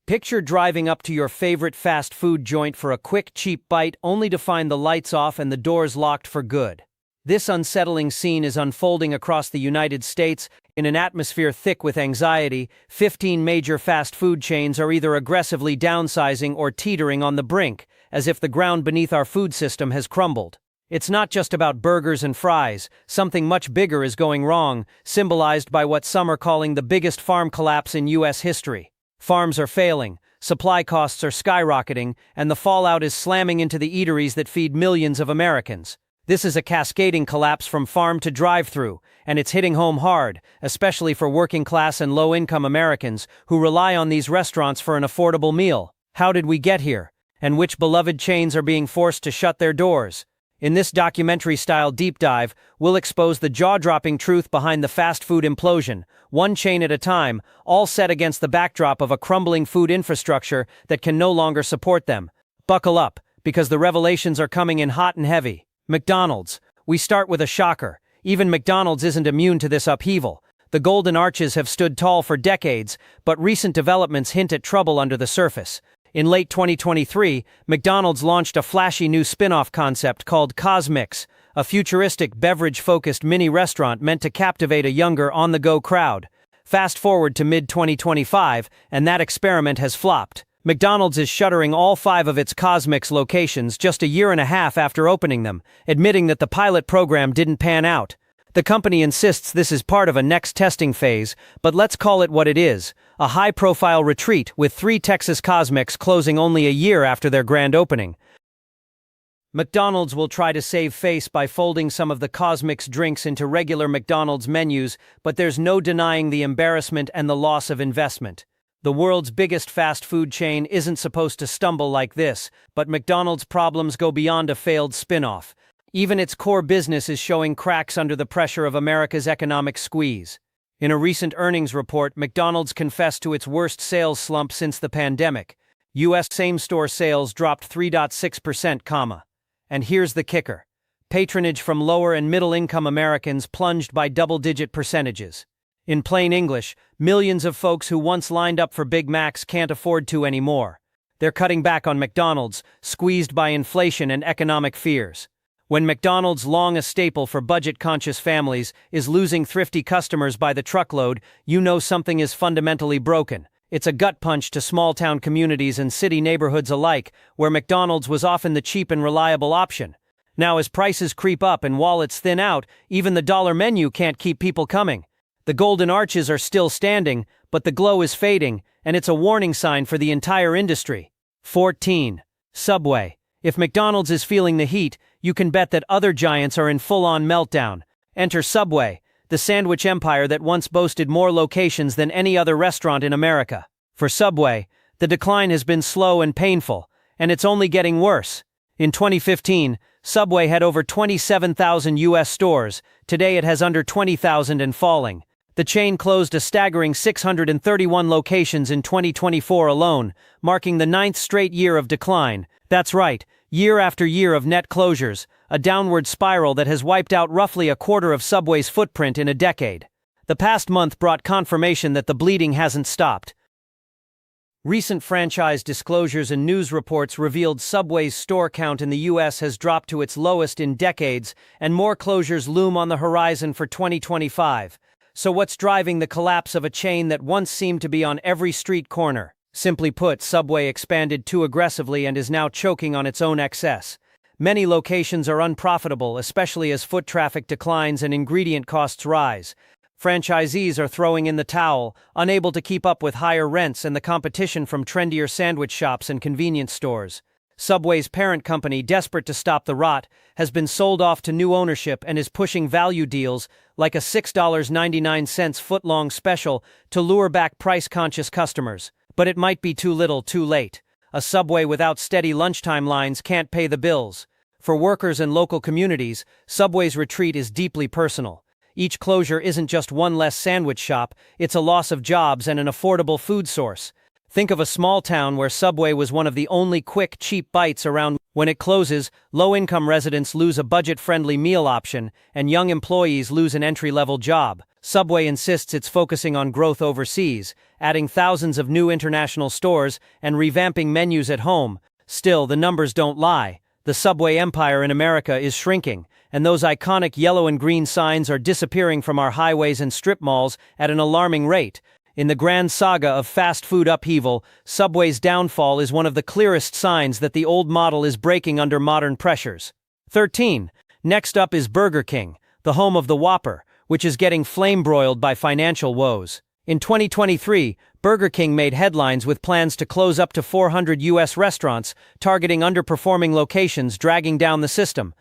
Picture driving up to your favorite fast food joint for a quick, cheap bite only to find the lights off and the doors locked for good. This unsettling scene is unfolding across the United States in an atmosphere thick with anxiety. 15 major fast food chains are either aggressively downsizing or teetering on the brink, as if the ground beneath our food system has crumbled. It's not just about burgers and fries. Something much bigger is going wrong, symbolized by what some are calling the biggest farm collapse in U.S. history. Farms are failing, supply costs are skyrocketing, and the fallout is slamming into the eateries that feed millions of Americans. This is a cascading collapse from farm to drive-through, and it's hitting home hard, especially for working-class and low-income Americans who rely on these restaurants for an affordable meal. How did we get here? And which beloved chains are being forced to shut their doors? In this documentary-style deep dive, we'll expose the jaw-dropping truth behind the fast food implosion, one chain at a time, all set against the backdrop of a crumbling food infrastructure that can no longer support them. Buckle up, because the revelations are coming in hot and heavy. McDonald's. We start with a shocker. Even McDonald's isn't immune to this upheaval. The golden arches have stood tall for decades, but recent developments hint at trouble under the surface. In late 2023, McDonald's launched a flashy new spin-off concept called Cosmix, a futuristic beverage-focused mini-restaurant meant to captivate a younger on-the-go crowd. Fast forward to mid-2025, and that experiment has flopped. McDonald's is shuttering all 5 of its Cosmix locations just a year and a half after opening them, admitting that the pilot program didn't pan out. The company insists this is part of a next testing phase, but let's call it what it is, a high-profile retreat with 3 Texas Cosmix closing only a year after their grand opening. McDonald's will try to save face by folding some of the Cosmix drinks into regular McDonald's menus, but there's no denying the embarrassment and the loss of investment. The world's biggest fast food chain isn't supposed to stumble like this, but McDonald's problems go beyond a failed spin-off. Even its core business is showing cracks under the pressure of America's economic squeeze. In a recent earnings report, McDonald's confessed to its worst sales slump since the pandemic. U.S. same-store sales dropped 3.6%, and here's the kicker. Patronage from lower and middle-income Americans plunged by double-digit percentages. In plain English, millions of folks who once lined up for Big Macs can't afford to anymore. They're cutting back on McDonald's, squeezed by inflation and economic fears. When McDonald's, long a staple for budget-conscious families, is losing thrifty customers by the truckload, you know something is fundamentally broken. It's a gut punch to small-town communities and city neighborhoods alike, where McDonald's was often the cheap and reliable option. Now, as prices creep up and wallets thin out, even the dollar menu can't keep people coming. The golden arches are still standing, but the glow is fading, and it's a warning sign for the entire industry. 14. Subway. If McDonald's is feeling the heat, you can bet that other giants are in full-on meltdown. Enter Subway, the sandwich empire that once boasted more locations than any other restaurant in America. For Subway, the decline has been slow and painful, and it's only getting worse. In 2015, Subway had over 27,000 U.S. stores. Today it has under 20,000 and falling. The chain closed a staggering 631 locations in 2024 alone, marking the 9th straight year of decline. That's right, year after year of net closures, a downward spiral that has wiped out roughly a quarter of Subway's footprint in a decade. The past month brought confirmation that the bleeding hasn't stopped. Recent franchise disclosures and news reports revealed Subway's store count in the U.S. has dropped to its lowest in decades, and more closures loom on the horizon for 2025. So what's driving the collapse of a chain that once seemed to be on every street corner? Simply put, Subway expanded too aggressively and is now choking on its own excess. Many locations are unprofitable, especially as foot traffic declines and ingredient costs rise. Franchisees are throwing in the towel, unable to keep up with higher rents and the competition from trendier sandwich shops and convenience stores. Subway's parent company, desperate to stop the rot, has been sold off to new ownership and is pushing value deals like a $6.99 foot-long special to lure back price-conscious customers. But it might be too little, too late. A Subway without steady lunchtime lines can't pay the bills. For workers and local communities, Subway's retreat is deeply personal. Each closure isn't just one less sandwich shop, it's a loss of jobs and an affordable food source. Think of a small town where Subway was one of the only quick, cheap bites around. When it closes, low-income residents lose a budget-friendly meal option, and young employees lose an entry-level job. Subway insists it's focusing on growth overseas, adding thousands of new international stores and revamping menus at home. Still, the numbers don't lie. The Subway empire in America is shrinking, and those iconic yellow and green signs are disappearing from our highways and strip malls at an alarming rate. In the grand saga of fast food upheaval, Subway's downfall is one of the clearest signs that the old model is breaking under modern pressures. 13. Next up is Burger King, the home of the Whopper, which is getting flame-broiled by financial woes. In 2023, Burger King made headlines with plans to close up to 400 U.S. restaurants, targeting underperforming locations, dragging down the system.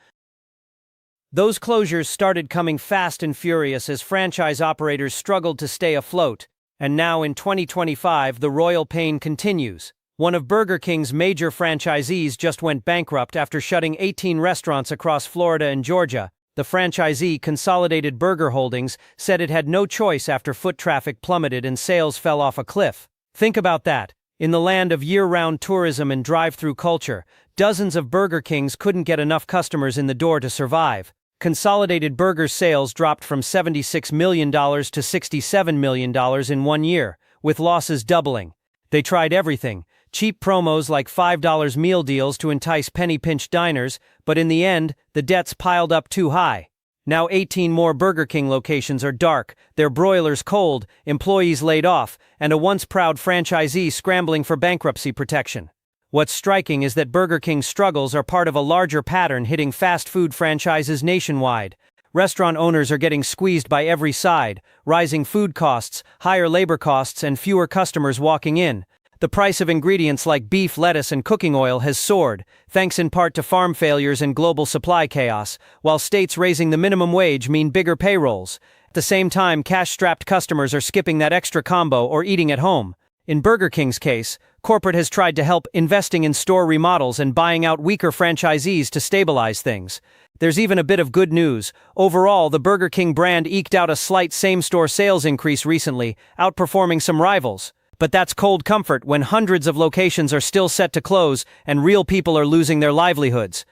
Those closures started coming fast and furious as franchise operators struggled to stay afloat. And now in 2025, the royal pain continues. One of Burger King's major franchisees just went bankrupt after shutting 18 restaurants across Florida and Georgia. The franchisee, Consolidated Burger Holdings, said it had no choice after foot traffic plummeted and sales fell off a cliff. Think about that. In the land of year-round tourism and drive-through culture, dozens of Burger Kings couldn't get enough customers in the door to survive. Consolidated Burger's sales dropped from $76 million to $67 million in 1 year, with losses doubling. They tried everything, cheap promos like $5 meal deals to entice penny-pinched diners, but in the end, the debts piled up too high. Now 18 more Burger King locations are dark, their broilers cold, employees laid off, and a once proud franchisee scrambling for bankruptcy protection. What's striking is that Burger King's struggles are part of a larger pattern hitting fast food franchises nationwide. Restaurant owners are getting squeezed by every side, rising food costs, higher labor costs, and fewer customers walking in. The price of ingredients like beef, lettuce, and cooking oil has soared, thanks in part to farm failures and global supply chaos, while states raising the minimum wage mean bigger payrolls. At the same time, cash-strapped customers are skipping that extra combo or eating at home. In Burger King's case, corporate has tried to help, investing in store remodels and buying out weaker franchisees to stabilize things. There's even a bit of good news. Overall, the Burger King brand eked out a slight same-store sales increase recently, outperforming some rivals. But that's cold comfort when hundreds of locations are still set to close and real people are losing their livelihoods.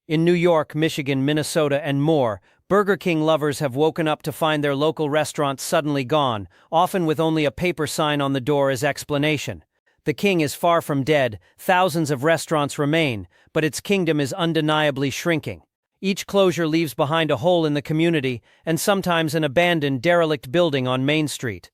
In New York, Michigan, Minnesota, and more, Burger King lovers have woken up to find their local restaurant suddenly gone, often with only a paper sign on the door as explanation. The king is far from dead, thousands of restaurants remain, but its kingdom is undeniably shrinking. Each closure leaves behind a hole in the community, and sometimes an abandoned, derelict building on Main Street.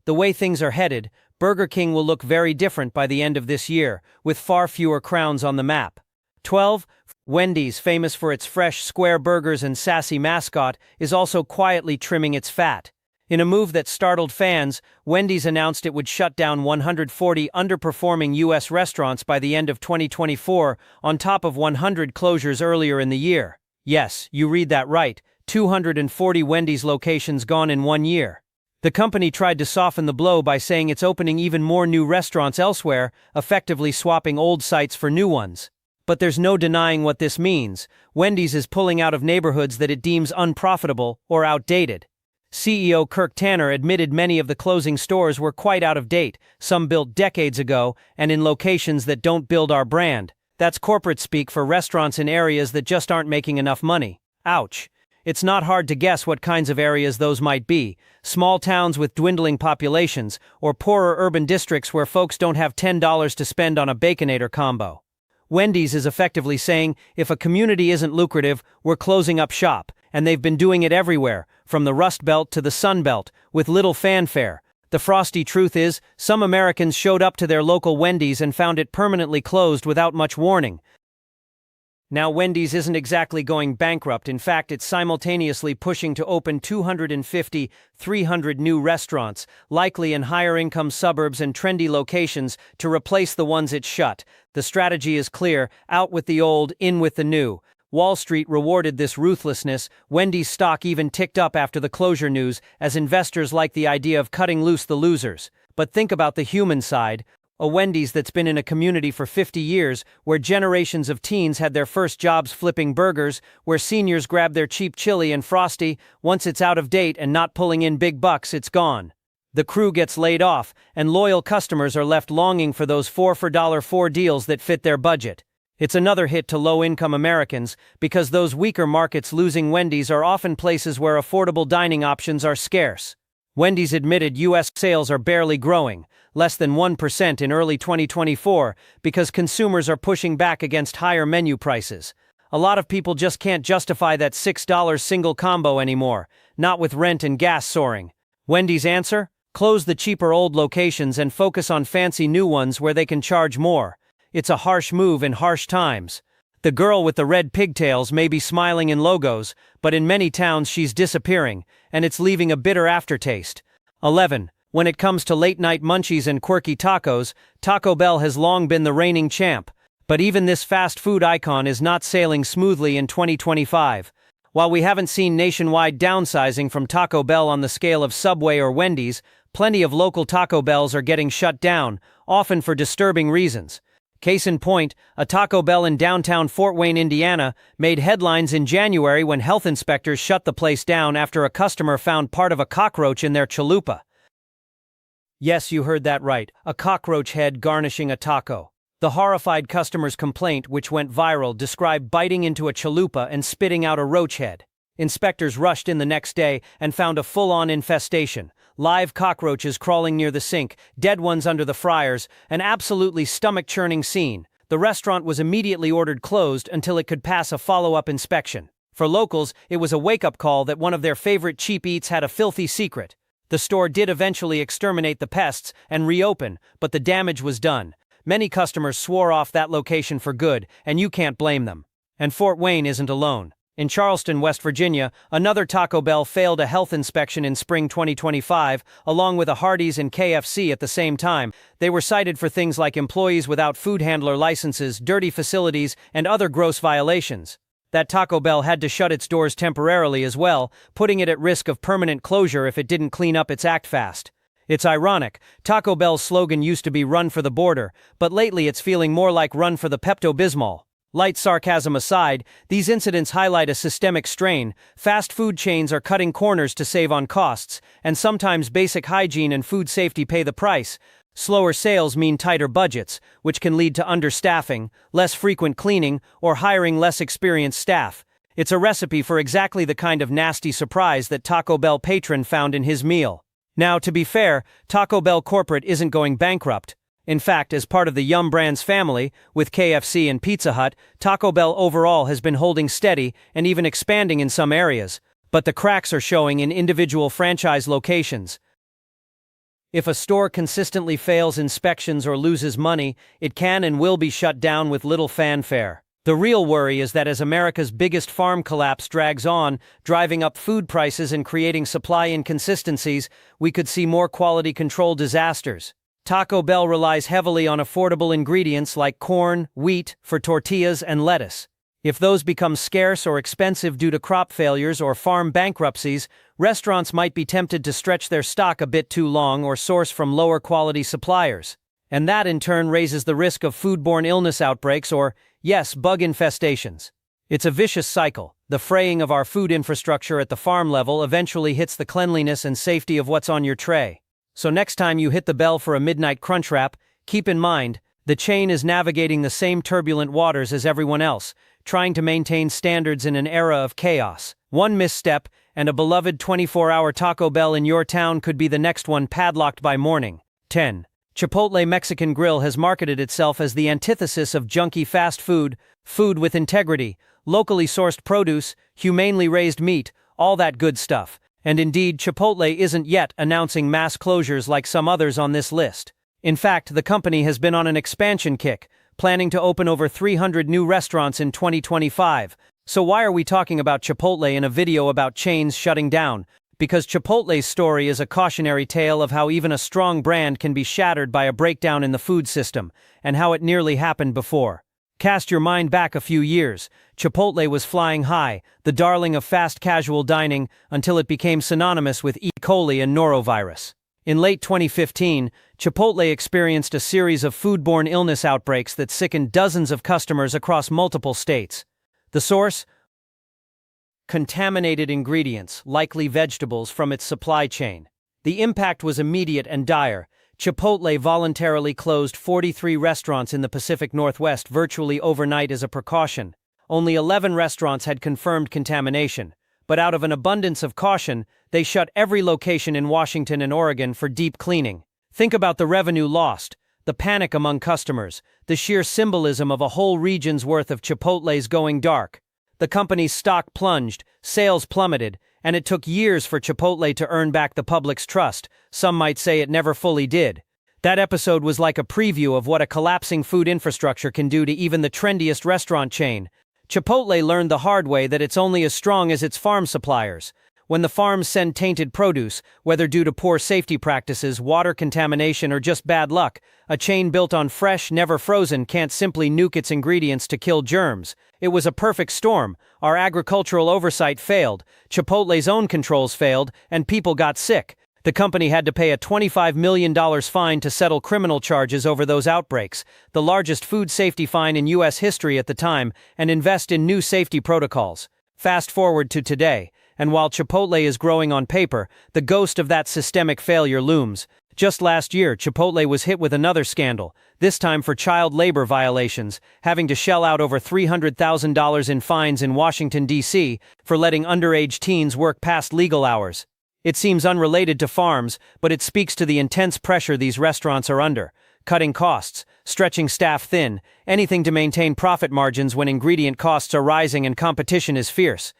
The way things are headed, Burger King will look very different by the end of this year, with far fewer crowns on the map. 12. Wendy's, famous for its fresh, square burgers and sassy mascot, is also quietly trimming its fat. In a move that startled fans, Wendy's announced it would shut down 140 underperforming U.S. restaurants by the end of 2024, on top of 100 closures earlier in the year. Yes, you read that right, 240 Wendy's locations gone in 1 year. The company tried to soften the blow by saying it's opening even more new restaurants elsewhere, effectively swapping old sites for new ones. But there's no denying what this means. Wendy's is pulling out of neighborhoods that it deems unprofitable or outdated. CEO Kirk Tanner admitted many of the closing stores were quite out of date, some built decades ago, and in locations that don't build our brand. That's corporate speak for restaurants in areas that just aren't making enough money. Ouch. It's not hard to guess what kinds of areas those might be. Small towns with dwindling populations, or poorer urban districts where folks don't have $10 to spend on a Baconator combo. Wendy's is effectively saying, if a community isn't lucrative, we're closing up shop, and they've been doing it everywhere, from the Rust Belt to the Sun Belt, with little fanfare. The frosty truth is, some Americans showed up to their local Wendy's and found it permanently closed without much warning. Now Wendy's isn't exactly going bankrupt. In fact, it's simultaneously pushing to open 250, 300 new restaurants, likely in higher-income suburbs and trendy locations, to replace the ones it shut. The strategy is clear: out with the old, in with the new. Wall Street rewarded this ruthlessness. Wendy's stock even ticked up after the closure news, as investors like the idea of cutting loose the losers. But think about the human side. A Wendy's that's been in a community for 50 years, where generations of teens had their first jobs flipping burgers, where seniors grab their cheap chili and Frosty. Once it's out of date and not pulling in big bucks, it's gone. The crew gets laid off, and loyal customers are left longing for those 4 for $4 deals that fit their budget. It's another hit to low-income Americans because those weaker markets losing Wendy's are often places where affordable dining options are scarce. Wendy's admitted U.S. sales are barely growing, less than 1% in early 2024, because consumers are pushing back against higher menu prices. A lot of people just can't justify that $6 single combo anymore, not with rent and gas soaring. Wendy's answer? Close the cheaper old locations and focus on fancy new ones where they can charge more. It's a harsh move in harsh times. The girl with the red pigtails may be smiling in logos, but in many towns she's disappearing, and it's leaving a bitter aftertaste. 11. When it comes to late-night munchies and quirky tacos, Taco Bell has long been the reigning champ. But even this fast food icon is not sailing smoothly in 2025. While we haven't seen nationwide downsizing from Taco Bell on the scale of Subway or Wendy's, plenty of local Taco Bells are getting shut down, often for disturbing reasons. Case in point, a Taco Bell in downtown Fort Wayne, Indiana, made headlines in January when health inspectors shut the place down after a customer found part of a cockroach in their chalupa. Yes, you heard that right, a cockroach head garnishing a taco. The horrified customer's complaint, which went viral, described biting into a chalupa and spitting out a roach head. Inspectors rushed in the next day and found a full-on infestation. Live cockroaches crawling near the sink, dead ones under the fryers, an absolutely stomach-churning scene. The restaurant was immediately ordered closed until it could pass a follow-up inspection. For locals, it was a wake-up call that one of their favorite cheap eats had a filthy secret. The store did eventually exterminate the pests and reopen, but the damage was done. Many customers swore off that location for good, and you can't blame them. And Fort Wayne isn't alone. In Charleston, West Virginia, another Taco Bell failed a health inspection in spring 2025, along with a Hardee's and KFC at the same time. They were cited for things like employees without food handler licenses, dirty facilities, and other gross violations. That Taco Bell had to shut its doors temporarily as well, putting it at risk of permanent closure if it didn't clean up its act fast. It's ironic, Taco Bell's slogan used to be "Run for the Border," but lately it's feeling more like "Run for the Pepto-Bismol." Light sarcasm aside, these incidents highlight a systemic strain. Fast food chains are cutting corners to save on costs, and sometimes basic hygiene and food safety pay the price. Slower sales mean tighter budgets, which can lead to understaffing, less frequent cleaning, or hiring less experienced staff. It's a recipe for exactly the kind of nasty surprise that Taco Bell patron found in his meal. Now, to be fair, Taco Bell corporate isn't going bankrupt. In fact, as part of the Yum Brands family, with KFC and Pizza Hut, Taco Bell overall has been holding steady and even expanding in some areas, but the cracks are showing in individual franchise locations. If a store consistently fails inspections or loses money, it can and will be shut down with little fanfare. The real worry is that as America's biggest farm collapse drags on, driving up food prices and creating supply inconsistencies, we could see more quality control disasters. Taco Bell relies heavily on affordable ingredients like corn, wheat, for tortillas and lettuce. If those become scarce or expensive due to crop failures or farm bankruptcies, restaurants might be tempted to stretch their stock a bit too long or source from lower quality suppliers. And that in turn raises the risk of foodborne illness outbreaks or, yes, bug infestations. It's a vicious cycle. The fraying of our food infrastructure at the farm level eventually hits the cleanliness and safety of what's on your tray. So next time you hit the bell for a midnight crunch wrap, keep in mind, the chain is navigating the same turbulent waters as everyone else, trying to maintain standards in an era of chaos. One misstep, and a beloved 24-hour Taco Bell in your town could be the next one padlocked by morning. 10. Chipotle Mexican Grill has marketed itself as the antithesis of junky fast food, food with integrity, locally sourced produce, humanely raised meat, all that good stuff. And indeed, Chipotle isn't yet announcing mass closures like some others on this list. In fact, the company has been on an expansion kick, planning to open over 300 new restaurants in 2025. So why are we talking about Chipotle in a video about chains shutting down? Because Chipotle's story is a cautionary tale of how even a strong brand can be shattered by a breakdown in the food system, and how it nearly happened before. Cast your mind back a few years. Chipotle was flying high, the darling of fast casual dining, until it became synonymous with E. coli and norovirus. In late 2015, Chipotle experienced a series of foodborne illness outbreaks that sickened dozens of customers across multiple states. The source? Contaminated ingredients, likely vegetables, from its supply chain. The impact was immediate and dire. Chipotle voluntarily closed 43 restaurants in the Pacific Northwest virtually overnight as a precaution. Only 11 restaurants had confirmed contamination, but out of an abundance of caution, they shut every location in Washington and Oregon for deep cleaning. Think about the revenue lost, the panic among customers, the sheer symbolism of a whole region's worth of Chipotles going dark. The company's stock plunged, sales plummeted, and it took years for Chipotle to earn back the public's trust. Some might say it never fully did. That episode was like a preview of what a collapsing food infrastructure can do to even the trendiest restaurant chain. Chipotle learned the hard way that it's only as strong as its farm suppliers. When the farms send tainted produce, whether due to poor safety practices, water contamination, or just bad luck, a chain built on fresh, never frozen can't simply nuke its ingredients to kill germs. It was a perfect storm. Our agricultural oversight failed, Chipotle's own controls failed, and people got sick. The company had to pay a $25 million fine to settle criminal charges over those outbreaks, the largest food safety fine in U.S. history at the time, and invest in new safety protocols. Fast forward to today, and while Chipotle is growing on paper, the ghost of that systemic failure looms. Just last year, Chipotle was hit with another scandal, this time for child labor violations, having to shell out over $300,000 in fines in Washington, D.C., for letting underage teens work past legal hours. It seems unrelated to farms, but it speaks to the intense pressure these restaurants are under, cutting costs, stretching staff thin, anything to maintain profit margins when ingredient costs are rising and competition is fierce.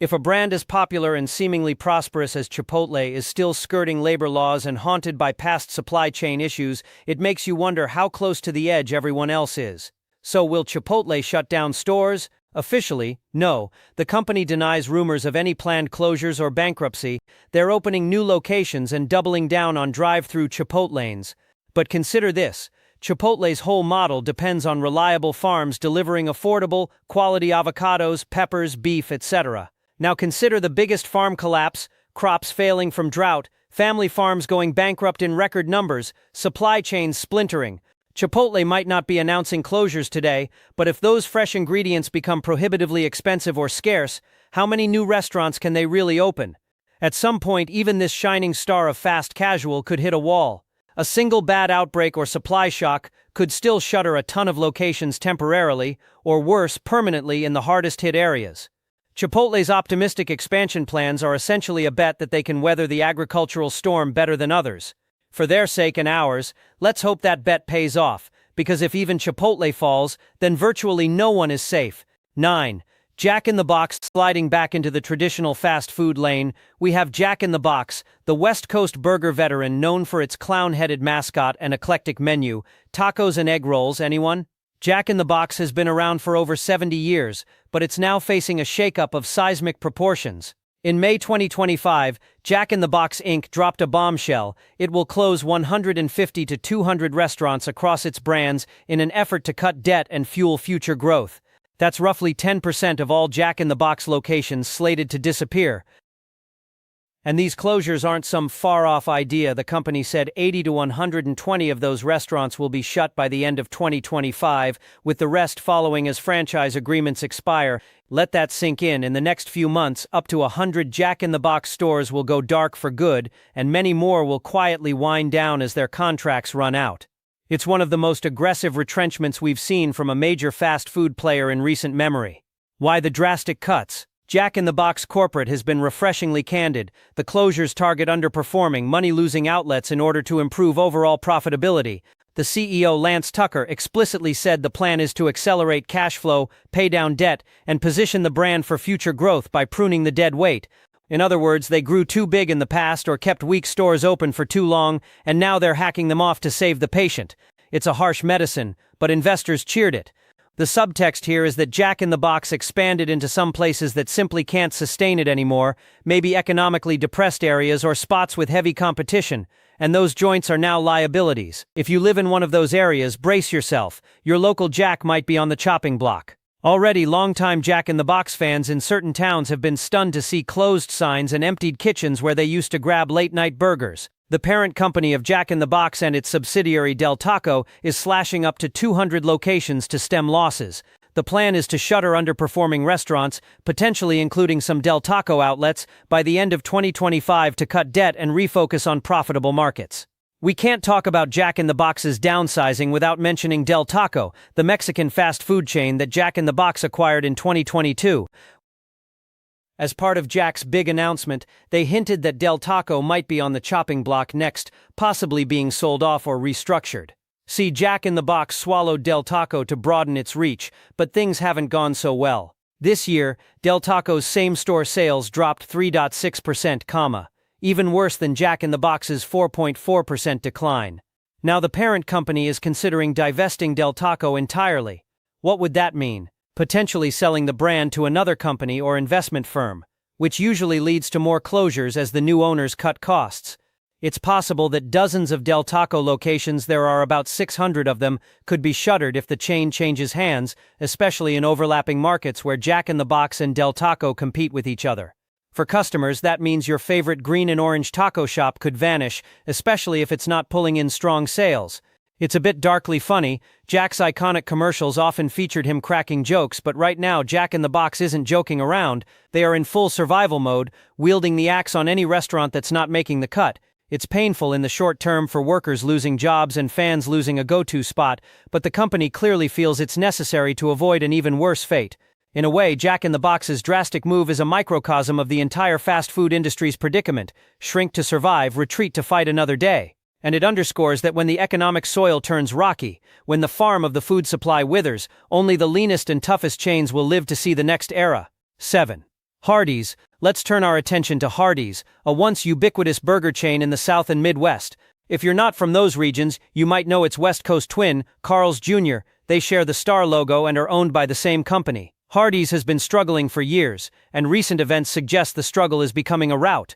If a brand as popular and seemingly prosperous as Chipotle is still skirting labor laws and haunted by past supply chain issues, it makes you wonder how close to the edge everyone else is. So will Chipotle shut down stores? Officially, no. The company denies rumors of any planned closures or bankruptcy. They're opening new locations and doubling down on drive-through Chipotlanes. But consider this. Chipotle's whole model depends on reliable farms delivering affordable, quality avocados, peppers, beef, etc. Now consider the biggest farm collapse, crops failing from drought, family farms going bankrupt in record numbers, supply chains splintering. Chipotle might not be announcing closures today, but if those fresh ingredients become prohibitively expensive or scarce, how many new restaurants can they really open? At some point, even this shining star of fast casual could hit a wall. A single bad outbreak or supply shock could still shutter a ton of locations temporarily, or worse, permanently in the hardest-hit areas. Chipotle's optimistic expansion plans are essentially a bet that they can weather the agricultural storm better than others. For their sake and ours, let's hope that bet pays off, because if even Chipotle falls, then virtually no one is safe. 9. Jack in the Box. Sliding back into the traditional fast food lane, we have Jack in the Box, the West Coast burger veteran known for its clown-headed mascot and eclectic menu. Tacos and egg rolls, anyone? Jack in the Box has been around for over 70 years, but it's now facing a shakeup of seismic proportions. In May 2025, Jack in the Box Inc. dropped a bombshell. It will close 150 to 200 restaurants across its brands in an effort to cut debt and fuel future growth. That's roughly 10% of all Jack in the Box locations slated to disappear. And these closures aren't some far-off idea. The company said 80 to 120 of those restaurants will be shut by the end of 2025, with the rest following as franchise agreements expire. Let that sink in. In the next few months, up to 100 Jack in the Box stores will go dark for good, and many more will quietly wind down as their contracts run out. It's one of the most aggressive retrenchments we've seen from a major fast food player in recent memory. Why the drastic cuts? Jack in the Box corporate has been refreshingly candid. The closures target underperforming, money-losing outlets in order to improve overall profitability. The CEO, Lance Tucker, explicitly said the plan is to accelerate cash flow, pay down debt, and position the brand for future growth by pruning the dead weight. In other words, they grew too big in the past or kept weak stores open for too long, and now they're hacking them off to save the patient. It's a harsh medicine, but investors cheered it. The subtext here is that Jack in the Box expanded into some places that simply can't sustain it anymore, maybe economically depressed areas or spots with heavy competition, and those joints are now liabilities. If you live in one of those areas, brace yourself. Your local Jack might be on the chopping block. Already, longtime Jack in the Box fans in certain towns have been stunned to see closed signs and emptied kitchens where they used to grab late-night burgers. The parent company of Jack in the Box and its subsidiary Del Taco is slashing up to 200 locations to stem losses. The plan is to shutter underperforming restaurants, potentially including some Del Taco outlets, by the end of 2025 to cut debt and refocus on profitable markets. We can't talk about Jack in the Box's downsizing without mentioning Del Taco, the Mexican fast food chain that Jack in the Box acquired in 2022. As part of Jack's big announcement, they hinted that Del Taco might be on the chopping block next, possibly being sold off or restructured. See, Jack in the Box swallowed Del Taco to broaden its reach, but things haven't gone so well. This year, Del Taco's same-store sales dropped 3.6%, even worse than Jack in the Box's 4.4% decline. Now the parent company is considering divesting Del Taco entirely. What would that mean? Potentially selling the brand to another company or investment firm, which usually leads to more closures as the new owners cut costs. It's possible that dozens of Del Taco locations, there are about 600 of them, could be shuttered if the chain changes hands, especially in overlapping markets where Jack in the Box and Del Taco compete with each other. For customers, that means your favorite green and orange taco shop could vanish, especially if it's not pulling in strong sales. It's a bit darkly funny. Jack's iconic commercials often featured him cracking jokes, but right now Jack in the Box isn't joking around. They are in full survival mode, wielding the axe on any restaurant that's not making the cut. It's painful in the short term for workers losing jobs and fans losing a go-to spot, but the company clearly feels it's necessary to avoid an even worse fate. In a way, Jack in the Box's drastic move is a microcosm of the entire fast food industry's predicament: shrink to survive, retreat to fight another day. And it underscores that when the economic soil turns rocky, when the farm of the food supply withers, only the leanest and toughest chains will live to see the next era. 7. Hardee's. Let's turn our attention to Hardee's, a once ubiquitous burger chain in the South and Midwest. If you're not from those regions, you might know its West Coast twin, Carl's Jr. They share the star logo and are owned by the same company. Hardee's has been struggling for years, and recent events suggest the struggle is becoming a rout.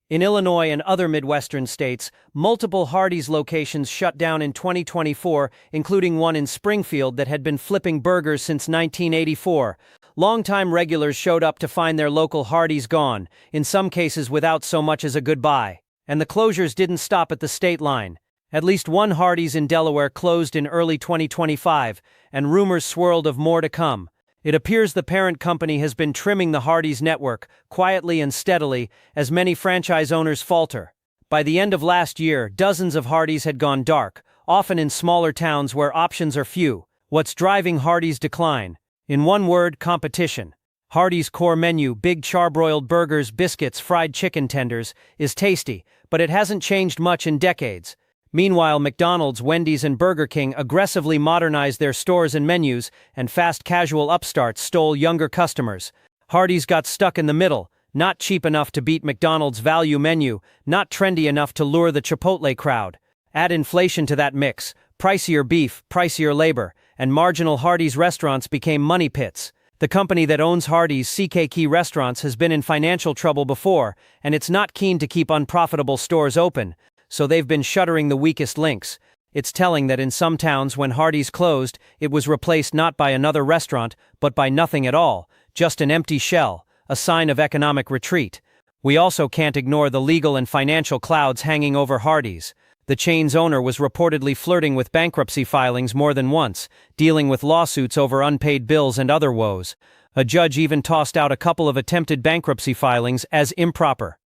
In Illinois and other Midwestern states, multiple Hardee's locations shut down in 2024, including one in Springfield that had been flipping burgers since 1984. Longtime regulars showed up to find their local Hardee's gone, in some cases without so much as a goodbye. And the closures didn't stop at the state line. At least one Hardee's in Delaware closed in early 2025, and rumors swirled of more to come. It appears the parent company has been trimming the Hardee's network, quietly and steadily, as many franchise owners falter. By the end of last year, dozens of Hardee's had gone dark, often in smaller towns where options are few. What's driving Hardee's decline? In one word, competition. Hardee's core menu, big charbroiled burgers, biscuits, fried chicken tenders, is tasty, but it hasn't changed much in decades. Meanwhile, McDonald's, Wendy's, and Burger King aggressively modernized their stores and menus, and fast casual upstarts stole younger customers. Hardee's got stuck in the middle, not cheap enough to beat McDonald's value menu, not trendy enough to lure the Chipotle crowd. Add inflation to that mix, pricier beef, pricier labor, and marginal Hardee's restaurants became money pits. The company that owns Hardee's, CKK Restaurants, has been in financial trouble before, and it's not keen to keep unprofitable stores open, so they've been shuttering the weakest links. It's telling that in some towns when Hardee's closed, it was replaced not by another restaurant, but by nothing at all, just an empty shell, a sign of economic retreat. We also can't ignore the legal and financial clouds hanging over Hardee's. The chain's owner was reportedly flirting with bankruptcy filings more than once, dealing with lawsuits over unpaid bills and other woes. A judge even tossed out a couple of attempted bankruptcy filings as improper.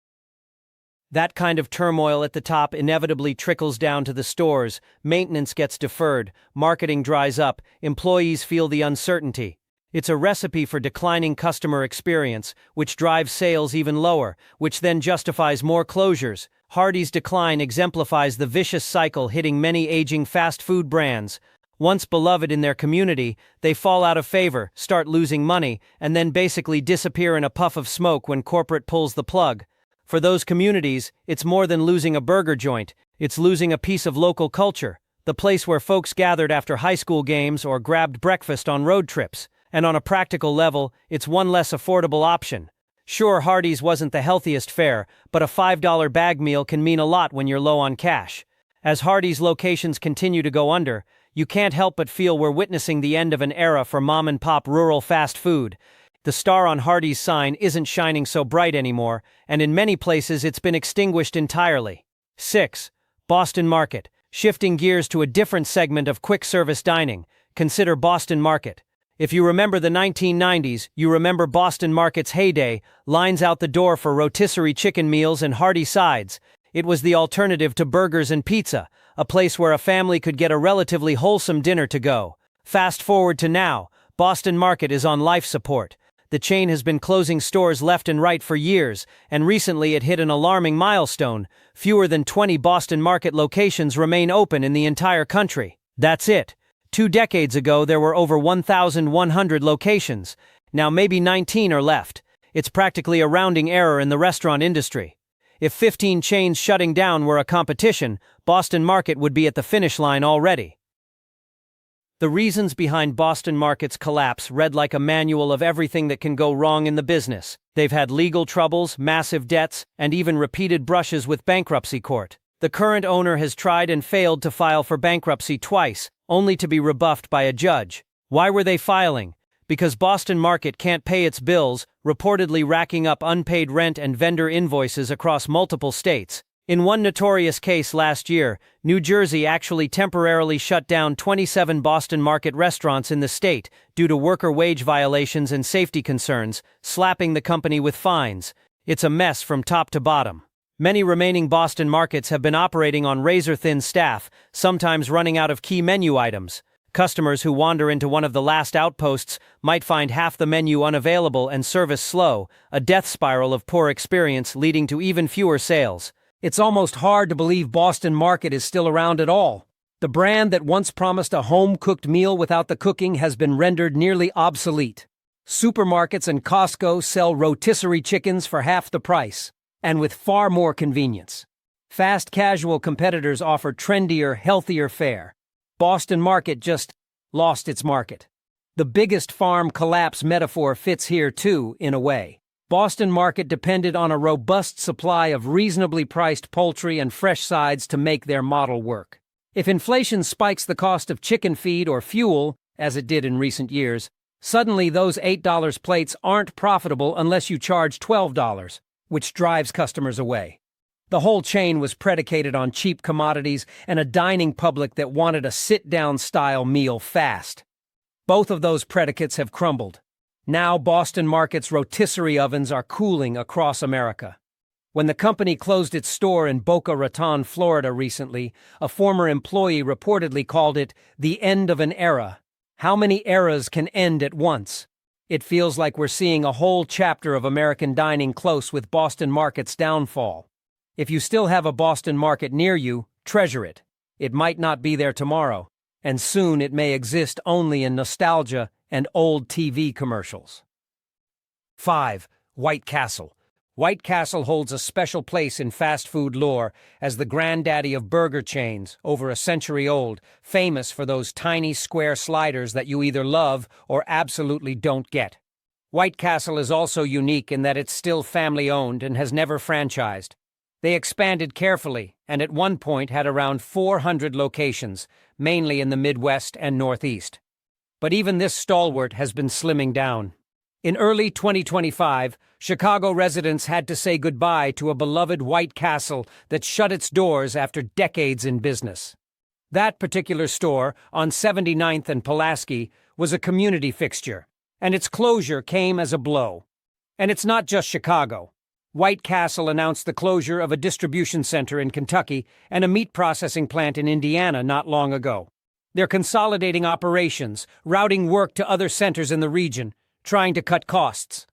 That kind of turmoil at the top inevitably trickles down to the stores. Maintenance gets deferred, marketing dries up, employees feel the uncertainty. It's a recipe for declining customer experience, which drives sales even lower, which then justifies more closures. Hardee's decline exemplifies the vicious cycle hitting many aging fast food brands. Once beloved in their community, they fall out of favor, start losing money, and then basically disappear in a puff of smoke when corporate pulls the plug. For those communities, it's more than losing a burger joint, it's losing a piece of local culture, the place where folks gathered after high school games or grabbed breakfast on road trips. And on a practical level, it's one less affordable option. Sure, Hardee's wasn't the healthiest fare, but a $5 bag meal can mean a lot when you're low on cash. As Hardee's locations continue to go under, you can't help but feel we're witnessing the end of an era for mom-and-pop rural fast food. The star on Hardee's sign isn't shining so bright anymore, and in many places it's been extinguished entirely. 6. Boston Market. Shifting gears to a different segment of quick-service dining, consider Boston Market. If you remember the 1990s, you remember Boston Market's heyday, lines out the door for rotisserie chicken meals and hearty sides. It was the alternative to burgers and pizza, a place where a family could get a relatively wholesome dinner to go. Fast forward to now, Boston Market is on life support. The chain has been closing stores left and right for years, and recently it hit an alarming milestone. Fewer than 20 Boston Market locations remain open in the entire country. That's it. 2 decades ago there were over 1,100 locations. Now maybe 19 are left. It's practically a rounding error in the restaurant industry. If 15 chains shutting down were a competition, Boston Market would be at the finish line already. The reasons behind Boston Market's collapse read like a manual of everything that can go wrong in the business. They've had legal troubles, massive debts, and even repeated brushes with bankruptcy court. The current owner has tried and failed to file for bankruptcy twice, only to be rebuffed by a judge. Why were they filing? Because Boston Market can't pay its bills, reportedly racking up unpaid rent and vendor invoices across multiple states. In one notorious case last year, New Jersey actually temporarily shut down 27 Boston Market restaurants in the state due to worker wage violations and safety concerns, slapping the company with fines. It's a mess from top to bottom. Many remaining Boston Markets have been operating on razor-thin staff, sometimes running out of key menu items. Customers who wander into one of the last outposts might find half the menu unavailable and service slow, a death spiral of poor experience leading to even fewer sales. It's almost hard to believe Boston Market is still around at all. The brand that once promised a home-cooked meal without the cooking has been rendered nearly obsolete. Supermarkets and Costco sell rotisserie chickens for half the price, and with far more convenience. Fast casual competitors offer trendier, healthier fare. Boston Market just lost its market. The biggest farm collapse metaphor fits here too, in a way. Boston Market depended on a robust supply of reasonably priced poultry and fresh sides to make their model work. If inflation spikes the cost of chicken feed or fuel, as it did in recent years, suddenly those $8 plates aren't profitable unless you charge $12, which drives customers away. The whole chain was predicated on cheap commodities and a dining public that wanted a sit-down style meal fast. Both of those predicates have crumbled. Now Boston Market's rotisserie ovens are cooling across America. When the company closed its store in Boca Raton, Florida recently, a former employee reportedly called it the end of an era. How many eras can end at once? It feels like we're seeing a whole chapter of American dining close with Boston Market's downfall. If you still have a Boston Market near you, treasure it. It might not be there tomorrow, and soon it may exist only in nostalgia and old TV commercials. 5. White Castle. White Castle holds a special place in fast food lore as the granddaddy of burger chains, over a century old, famous for those tiny square sliders that you either love or absolutely don't get. White Castle is also unique in that it's still family-owned and has never franchised. They expanded carefully and at one point had around 400 locations, mainly in the Midwest and Northeast. But even this stalwart has been slimming down. In early 2025, Chicago residents had to say goodbye to a beloved White Castle that shut its doors after decades in business. That particular store, on 79th and Pulaski, was a community fixture, and its closure came as a blow. And it's not just Chicago. White Castle announced the closure of a distribution center in Kentucky and a meat processing plant in Indiana not long ago. They're consolidating operations, routing work to other centers in the region, trying to cut costs.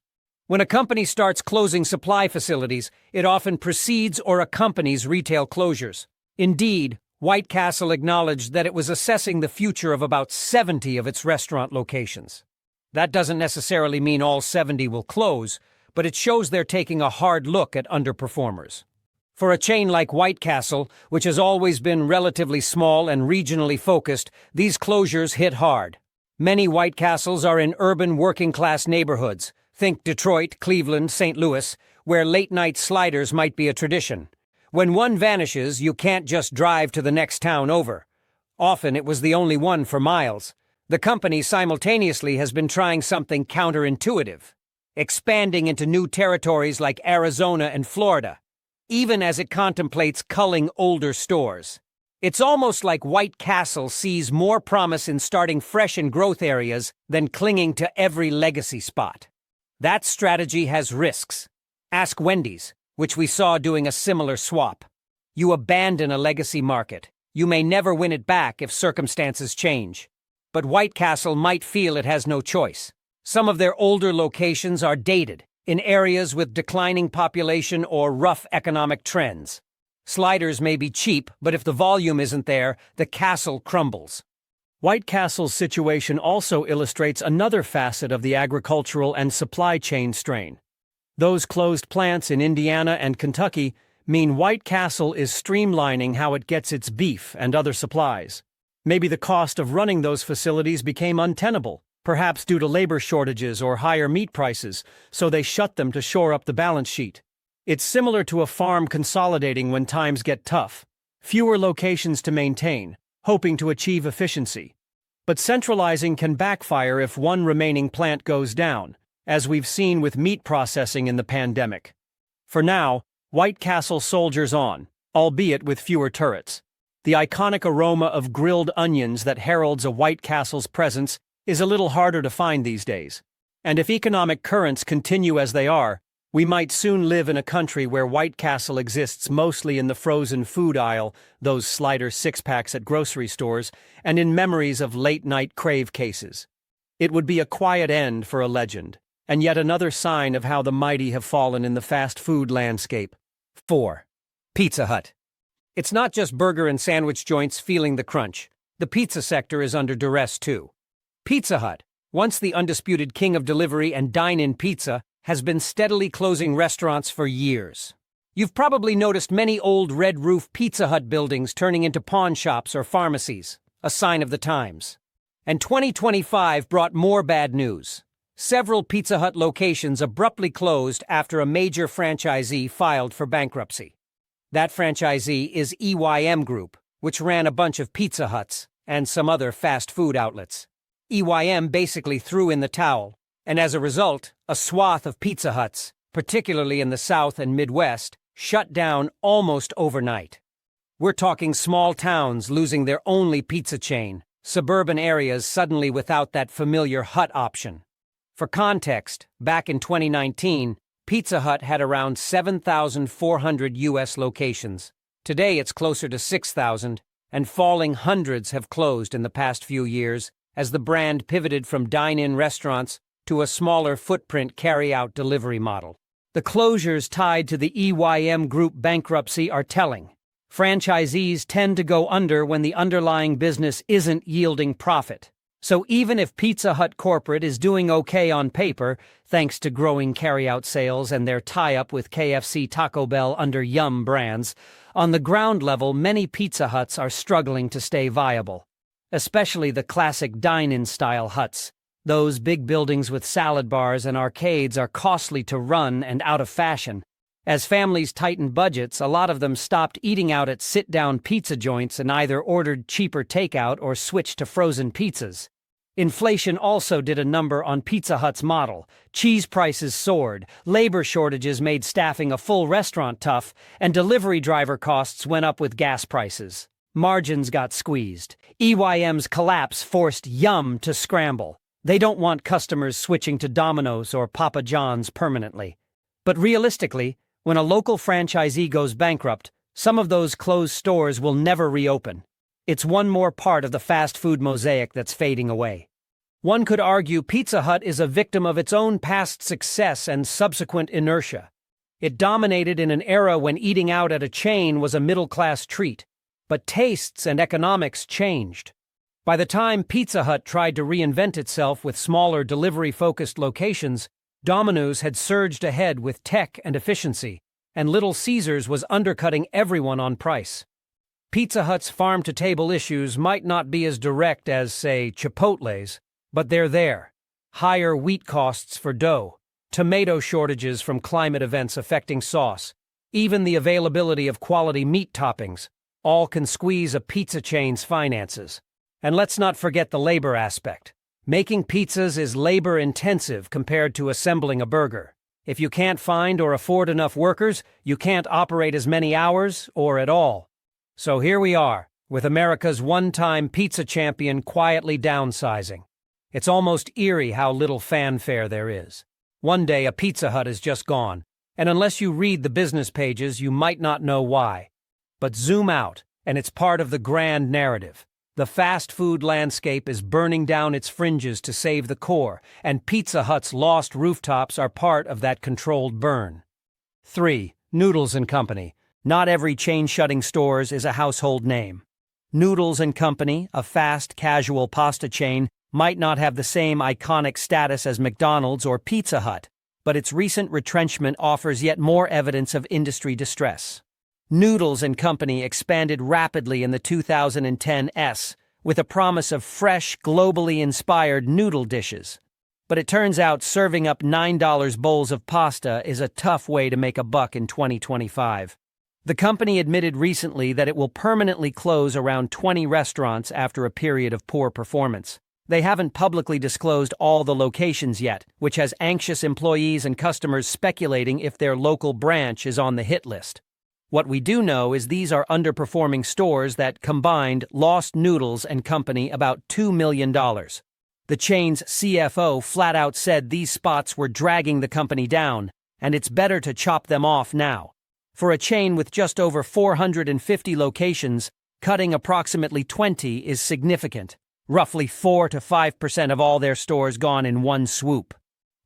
When a company starts closing supply facilities, it often precedes or accompanies retail closures. Indeed, White Castle acknowledged that it was assessing the future of about 70 of its restaurant locations. That doesn't necessarily mean all 70 will close, but it shows they're taking a hard look at underperformers. For a chain like White Castle, which has always been relatively small and regionally focused, these closures hit hard. Many White Castles are in urban working-class neighborhoods, think Detroit, Cleveland, St. Louis, where late-night sliders might be a tradition. When one vanishes, you can't just drive to the next town over. Often it was the only one for miles. The company simultaneously has been trying something counterintuitive, expanding into new territories like Arizona and Florida, even as it contemplates culling older stores. It's almost like White Castle sees more promise in starting fresh in growth areas than clinging to every legacy spot. That strategy has risks. Ask Wendy's, which we saw doing a similar swap. You abandon a legacy market. You may never win it back if circumstances change. But White Castle might feel it has no choice. Some of their older locations are dated, in areas with declining population or rough economic trends. Sliders may be cheap, but if the volume isn't there, the castle crumbles. White Castle's situation also illustrates another facet of the agricultural and supply chain strain. Those closed plants in Indiana and Kentucky mean White Castle is streamlining how it gets its beef and other supplies. Maybe the cost of running those facilities became untenable, perhaps due to labor shortages or higher meat prices, so they shut them to shore up the balance sheet. It's similar to a farm consolidating when times get tough. Fewer locations to maintain, hoping to achieve efficiency. But centralizing can backfire if one remaining plant goes down, as we've seen with meat processing in the pandemic. For now, White Castle soldiers on, albeit with fewer turrets. The iconic aroma of grilled onions that heralds a White Castle's presence is a little harder to find these days. And if economic currents continue as they are, we might soon live in a country where White Castle exists mostly in the frozen food aisle, those slider six-packs at grocery stores, and in memories of late-night crave cases. It would be a quiet end for a legend, and yet another sign of how the mighty have fallen in the fast food landscape. 4. Pizza Hut. It's not just burger and sandwich joints feeling the crunch. The pizza sector is under duress too. Pizza Hut, once the undisputed king of delivery and dine-in pizza, has been steadily closing restaurants for years. You've probably noticed many old red-roof Pizza Hut buildings turning into pawn shops or pharmacies, a sign of the times. And 2025 brought more bad news. Several Pizza Hut locations abruptly closed after a major franchisee filed for bankruptcy. That franchisee is EYM Group, which ran a bunch of Pizza Huts and some other fast food outlets. EYM basically threw in the towel, and as a result, a swath of Pizza Huts, particularly in the South and Midwest, shut down almost overnight. We're talking small towns losing their only pizza chain, suburban areas suddenly without that familiar Hut option. For context, back in 2019, Pizza Hut had around 7,400 U.S. locations. Today it's closer to 6,000, and falling hundreds have closed in the past few years as the brand pivoted from dine-in restaurants to a smaller footprint carry-out delivery model. The closures tied to the EYM Group bankruptcy are telling. Franchisees tend to go under when the underlying business isn't yielding profit. So even if Pizza Hut corporate is doing okay on paper, thanks to growing carry-out sales and their tie-up with KFC Taco Bell under Yum brands, on the ground level many Pizza Huts are struggling to stay viable. Especially the classic dine-in style huts. Those big buildings with salad bars and arcades are costly to run and out of fashion. As families tightened budgets, a lot of them stopped eating out at sit-down pizza joints and either ordered cheaper takeout or switched to frozen pizzas. Inflation also did a number on Pizza Hut's model. Cheese prices soared, labor shortages made staffing a full restaurant tough, and delivery driver costs went up with gas prices. Margins got squeezed. EYM's collapse forced Yum to scramble. They don't want customers switching to Domino's or Papa John's permanently. But realistically, when a local franchisee goes bankrupt, some of those closed stores will never reopen. It's one more part of the fast food mosaic that's fading away. One could argue Pizza Hut is a victim of its own past success and subsequent inertia. It dominated in an era when eating out at a chain was a middle-class treat, but tastes and economics changed. By the time Pizza Hut tried to reinvent itself with smaller delivery-focused locations, Domino's had surged ahead with tech and efficiency, and Little Caesars was undercutting everyone on price. Pizza Hut's farm-to-table issues might not be as direct as, say, Chipotle's, but they're there. Higher wheat costs for dough, tomato shortages from climate events affecting sauce, even the availability of quality meat toppings, all can squeeze a pizza chain's finances. And let's not forget the labor aspect. Making pizzas is labor-intensive compared to assembling a burger. If you can't find or afford enough workers, you can't operate as many hours or at all. So here we are, with America's one-time pizza champion quietly downsizing. It's almost eerie how little fanfare there is. One day a Pizza Hut is just gone, and unless you read the business pages, you might not know why. But zoom out, and it's part of the grand narrative. The fast food landscape is burning down its fringes to save the core, and Pizza Hut's lost rooftops are part of that controlled burn. 3. Noodles & Company. Not every chain shutting stores is a household name. Noodles & Company, a fast, casual pasta chain, might not have the same iconic status as McDonald's or Pizza Hut, but its recent retrenchment offers yet more evidence of industry distress. Noodles & Company expanded rapidly in the 2010s, with a promise of fresh, globally inspired noodle dishes. But it turns out serving up $9 bowls of pasta is a tough way to make a buck in 2025. The company admitted recently that it will permanently close around 20 restaurants after a period of poor performance. They haven't publicly disclosed all the locations yet, which has anxious employees and customers speculating if their local branch is on the hit list. What we do know is these are underperforming stores that combined lost Noodles & Company about $2 million. The chain's CFO flat out said these spots were dragging the company down, and it's better to chop them off now. For a chain with just over 450 locations, cutting approximately 20 is significant. Roughly 4 to 5% of all their stores gone in one swoop.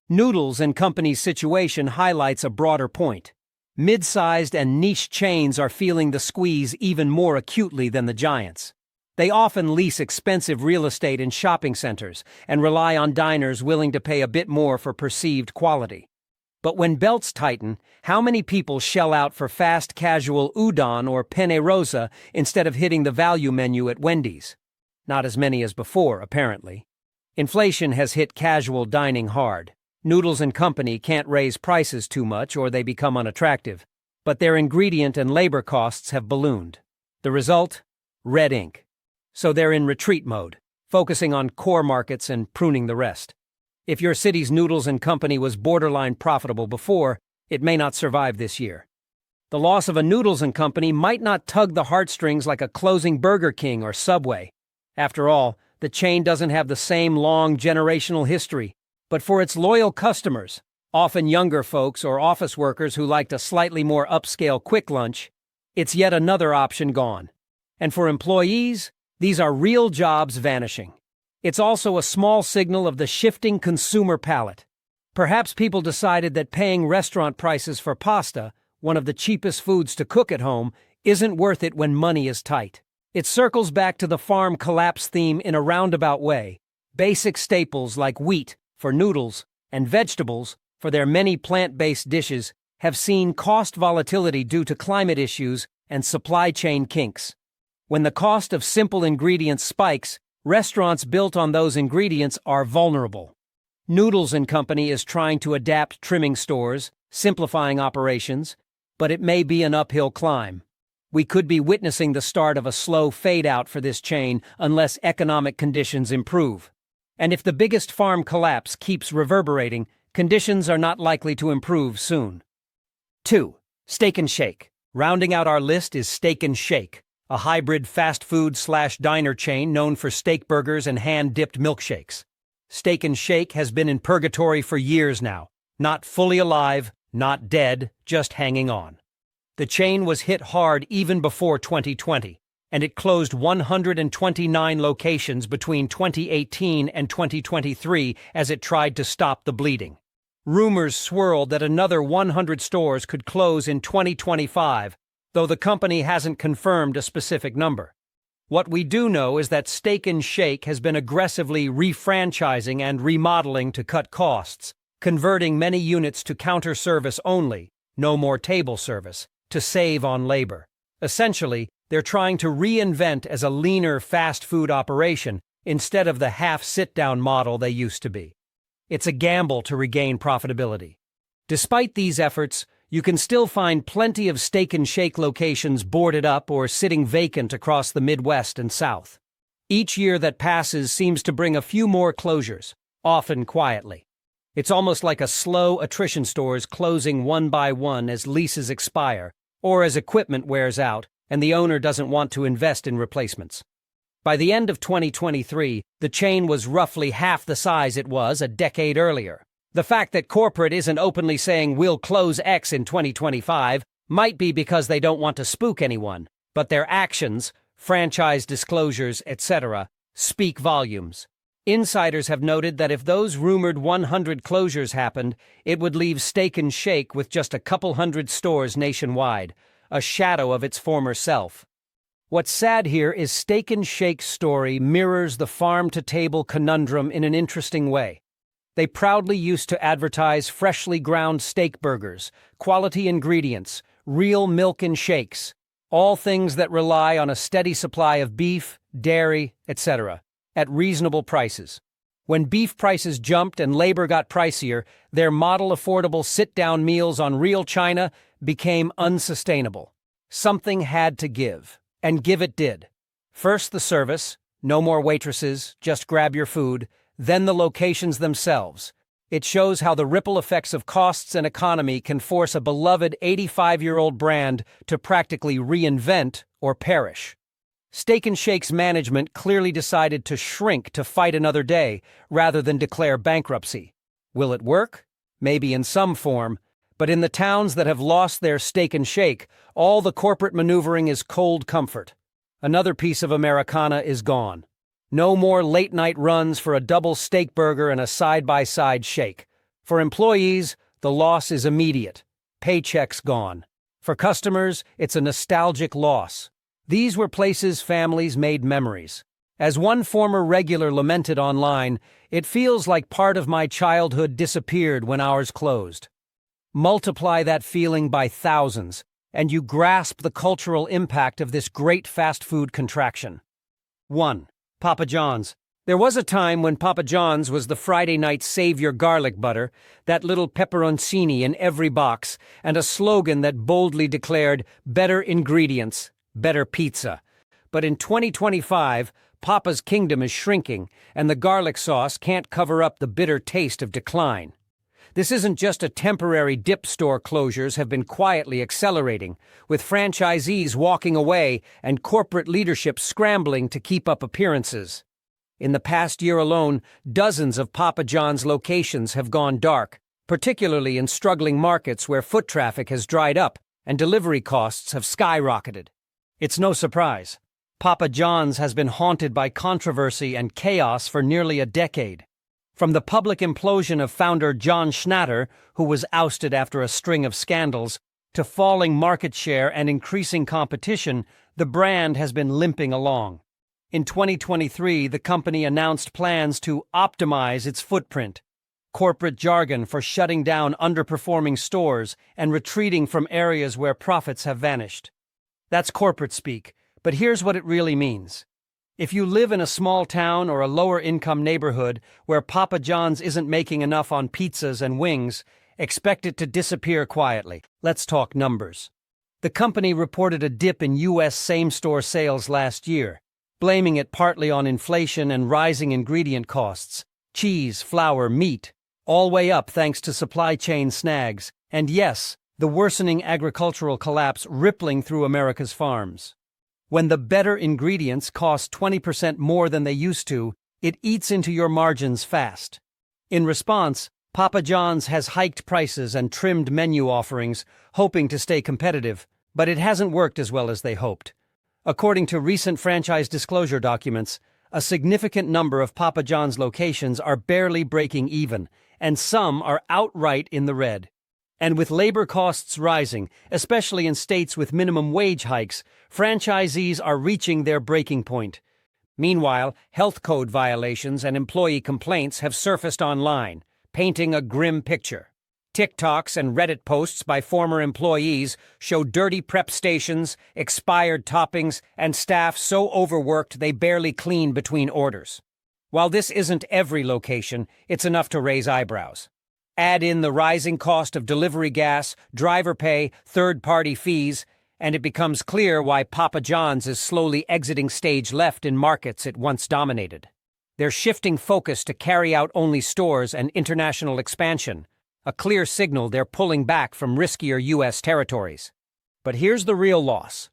Noodles & Company's situation highlights a broader point. Mid-sized and niche chains are feeling the squeeze even more acutely than the giants. They often lease expensive real estate in shopping centers and rely on diners willing to pay a bit more for perceived quality. But when belts tighten, how many people shell out for fast casual udon or penne rosa instead of hitting the value menu at Wendy's? Not as many as before, apparently. Inflation has hit casual dining hard. Noodles & Company can't raise prices too much or they become unattractive, but their ingredient and labor costs have ballooned. The result? Red ink. So they're in retreat mode, focusing on core markets and pruning the rest. If your city's Noodles & Company was borderline profitable before, it may not survive this year. The loss of a Noodles & Company might not tug the heartstrings like a closing Burger King or Subway. After all, the chain doesn't have the same long generational history, but for its loyal customers, often younger folks or office workers who liked a slightly more upscale quick lunch, it's yet another option gone. And for employees, these are real jobs vanishing. It's also a small signal of the shifting consumer palate. Perhaps people decided that paying restaurant prices for pasta, one of the cheapest foods to cook at home, isn't worth it when money is tight. It circles back to the farm collapse theme in a roundabout way. Basic staples like wheat for noodles and vegetables for their many plant-based dishes have seen cost volatility due to climate issues and supply chain kinks. When the cost of simple ingredients spikes, restaurants built on those ingredients are vulnerable. Noodles & Company is trying to adapt trimming stores, simplifying operations, but it may be an uphill climb. We could be witnessing the start of a slow fade-out for this chain unless economic conditions improve. And if the biggest farm collapse keeps reverberating, conditions are not likely to improve soon. 2. Steak & Shake. Rounding out our list is Steak & Shake, a hybrid fast food/diner chain known for steak burgers and hand-dipped milkshakes. Steak & Shake has been in purgatory for years now, not fully alive, not dead, just hanging on. The chain was hit hard even before 2020, and it closed 129 locations between 2018 and 2023 as it tried to stop the bleeding. Rumors swirled that another 100 stores could close in 2025, though the company hasn't confirmed a specific number. What we do know is that Steak & Shake has been aggressively refranchising and remodeling to cut costs, converting many units to counter service only, no more table service, to save on labor. Essentially, they're trying to reinvent as a leaner fast food operation instead of the half-sit-down model they used to be. It's a gamble to regain profitability. Despite these efforts, you can still find plenty of Steak & Shake locations boarded up or sitting vacant across the Midwest and South. Each year that passes seems to bring a few more closures, often quietly. It's almost like a slow attrition stores closing one by one as leases expire, or as equipment wears out and the owner doesn't want to invest in replacements. By the end of 2023, the chain was roughly half the size it was a decade earlier. The fact that corporate isn't openly saying we'll close X in 2025 might be because they don't want to spook anyone, But their actions, franchise disclosures, etc., speak volumes. Insiders have noted that if those rumored 100 closures happened, it would leave Steak and Shake with just a couple hundred stores nationwide, a shadow of its former self. What's sad here is Steak and Shake's story mirrors the farm-to-table conundrum in an interesting way. They proudly used to advertise freshly ground steak burgers, quality ingredients, real milk in shakes, all things that rely on a steady supply of beef, dairy, etc., at reasonable prices. When beef prices jumped and labor got pricier, their model-affordable sit-down meals on real china became unsustainable. Something had to give, and give it did. First the service, no more waitresses, just grab your food, then the locations themselves. It shows how the ripple effects of costs and economy can force a beloved 85-year-old brand to practically reinvent or perish. Steak and Shake's management clearly decided to shrink to fight another day rather than declare bankruptcy. Will it work? Maybe in some form, but in the towns that have lost their Steak and Shake, all the corporate maneuvering is cold comfort. Another piece of Americana is gone. No more late-night runs for a double steak burger and a side-by-side shake. For employees, the loss is immediate. Paychecks gone. For customers, it's a nostalgic loss. These were places families made memories. As one former regular lamented online, "It feels like part of my childhood disappeared when ours closed." Multiply that feeling by thousands, and you grasp the cultural impact of this great fast food contraction. 1. Papa John's. There was a time when Papa John's was the Friday night savior garlic butter, that little pepperoncini in every box, and a slogan that boldly declared, "Better ingredients, better pizza." But in 2025, Papa's kingdom is shrinking, and the garlic sauce can't cover up the bitter taste of decline. This isn't just a temporary dip. Store closures have been quietly accelerating, with franchisees walking away and corporate leadership scrambling to keep up appearances. In the past year alone, dozens of Papa John's locations have gone dark, particularly in struggling markets where foot traffic has dried up and delivery costs have skyrocketed. It's no surprise. Papa John's has been haunted by controversy and chaos for nearly a decade. From the public implosion of founder John Schnatter, who was ousted after a string of scandals, to falling market share and increasing competition, the brand has been limping along. In 2023, the company announced plans to optimize its footprint, corporate jargon for shutting down underperforming stores and retreating from areas where profits have vanished. That's corporate speak, but here's what it really means. If you live in a small town or a lower-income neighborhood where Papa John's isn't making enough on pizzas and wings, expect it to disappear quietly. Let's talk numbers. The company reported a dip in U.S. same-store sales last year, blaming it partly on inflation and rising ingredient costs. Cheese, flour, meat, all way up thanks to supply chain snags, and yes, the worsening agricultural collapse rippling through America's farms. When the better ingredients cost 20% more than they used to, it eats into your margins fast. In response, Papa John's has hiked prices and trimmed menu offerings, hoping to stay competitive, but it hasn't worked as well as they hoped. According to recent franchise disclosure documents, a significant number of Papa John's locations are barely breaking even, and some are outright in the red. And with labor costs rising, especially in states with minimum wage hikes, franchisees are reaching their breaking point. Meanwhile, health code violations and employee complaints have surfaced online, painting a grim picture. TikToks and Reddit posts by former employees show dirty prep stations, expired toppings, and staff so overworked they barely clean between orders. While this isn't every location, it's enough to raise eyebrows. Add in the rising cost of delivery gas, driver pay, third-party fees, and it becomes clear why Papa John's is slowly exiting stage left in markets it once dominated. They're shifting focus to carry-out-only stores and international expansion, a clear signal they're pulling back from riskier U.S. territories. But here's the real loss.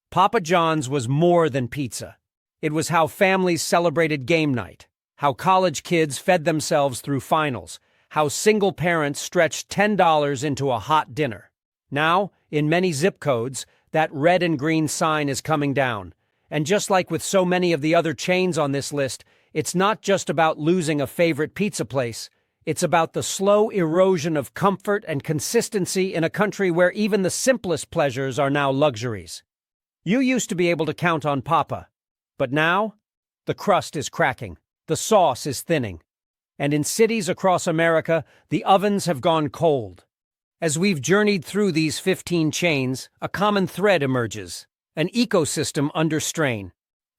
Papa John's was more than pizza. It was how families celebrated game night, how college kids fed themselves through finals, how single parents stretched $10 into a hot dinner. Now, in many zip codes, that red and green sign is coming down. And just like with so many of the other chains on this list, it's not just about losing a favorite pizza place. It's about the slow erosion of comfort and consistency in a country where even the simplest pleasures are now luxuries. You used to be able to count on Papa, but now the crust is cracking, the sauce is thinning, and in cities across America, the ovens have gone cold. As we've journeyed through these 15 chains, a common thread emerges, an ecosystem under strain.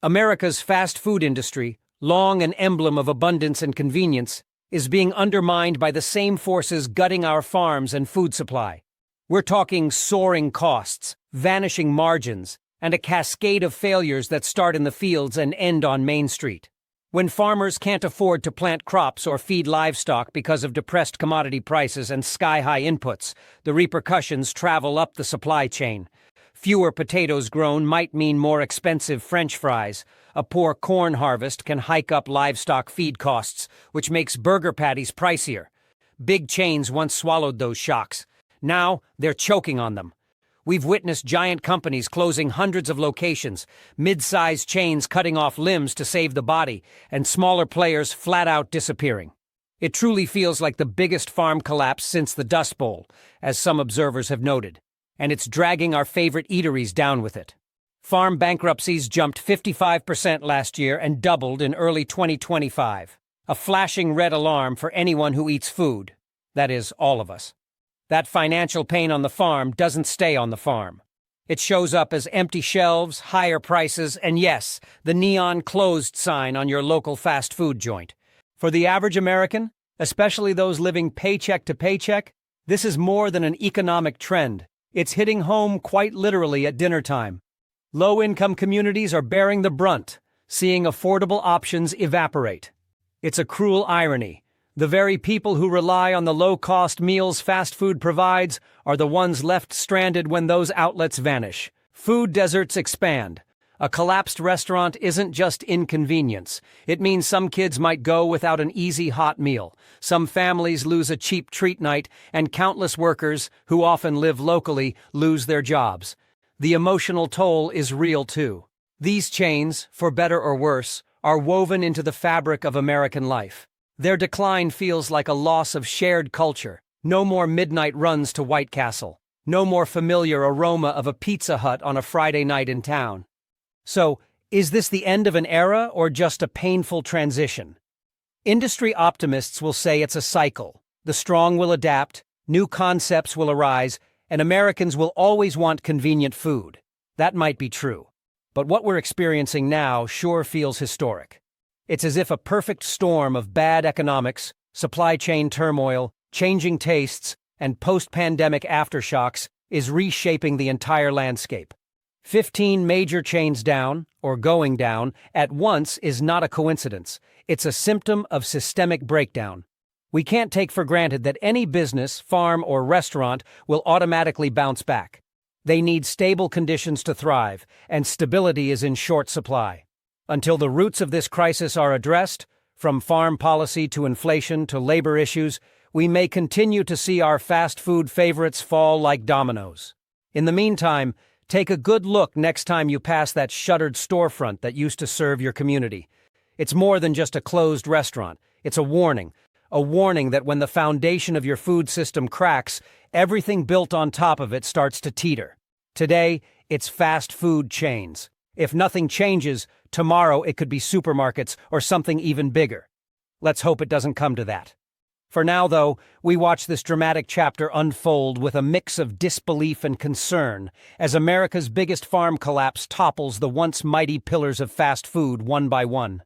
America's fast food industry, long an emblem of abundance and convenience, is being undermined by the same forces gutting our farms and food supply. We're talking soaring costs, vanishing margins, and a cascade of failures that start in the fields and end on Main Street. When farmers can't afford to plant crops or feed livestock because of depressed commodity prices and sky-high inputs, the repercussions travel up the supply chain. Fewer potatoes grown might mean more expensive French fries. A poor corn harvest can hike up livestock feed costs, which makes burger patties pricier. Big chains once swallowed those shocks. Now they're choking on them. We've witnessed giant companies closing hundreds of locations, mid-sized chains cutting off limbs to save the body, and smaller players flat out disappearing. It truly feels like the biggest farm collapse since the Dust Bowl, as some observers have noted, and it's dragging our favorite eateries down with it. Farm bankruptcies jumped 55% last year and doubled in early 2025. A flashing red alarm for anyone who eats food. That is, all of us. That financial pain on the farm doesn't stay on the farm. It shows up as empty shelves, higher prices, and yes, the neon closed sign on your local fast food joint. For the average American, especially those living paycheck to paycheck, this is more than an economic trend. It's hitting home quite literally at dinner time. Low-income communities are bearing the brunt, seeing affordable options evaporate. It's a cruel irony. The very people who rely on the low-cost meals fast food provides are the ones left stranded when those outlets vanish. Food deserts expand. A collapsed restaurant isn't just inconvenience. It means some kids might go without an easy hot meal. Some families lose a cheap treat night, and countless workers, who often live locally, lose their jobs. The emotional toll is real too. These chains, for better or worse, are woven into the fabric of American life. Their decline feels like a loss of shared culture. No more midnight runs to White Castle. No more familiar aroma of a Pizza Hut on a Friday night in town. So, is this the end of an era or just a painful transition? Industry optimists will say it's a cycle. The strong will adapt, new concepts will arise, and Americans will always want convenient food. That might be true. But what we're experiencing now sure feels historic. It's as if a perfect storm of bad economics, supply chain turmoil, changing tastes, and post-pandemic aftershocks is reshaping the entire landscape. 15 major chains down, or going down, at once is not a coincidence. It's a symptom of systemic breakdown. We can't take for granted that any business, farm, or restaurant will automatically bounce back. They need stable conditions to thrive, and stability is in short supply. Until the roots of this crisis are addressed, from farm policy to inflation to labor issues, we may continue to see our fast food favorites fall like dominoes. In the meantime, take a good look next time you pass that shuttered storefront that used to serve your community. It's more than just a closed restaurant. It's a warning that when the foundation of your food system cracks, everything built on top of it starts to teeter. Today, it's fast food chains. If nothing changes, tomorrow it could be supermarkets or something even bigger. Let's hope it doesn't come to that. For now, though, we watch this dramatic chapter unfold with a mix of disbelief and concern as America's biggest farm collapse topples the once mighty pillars of fast food one by one.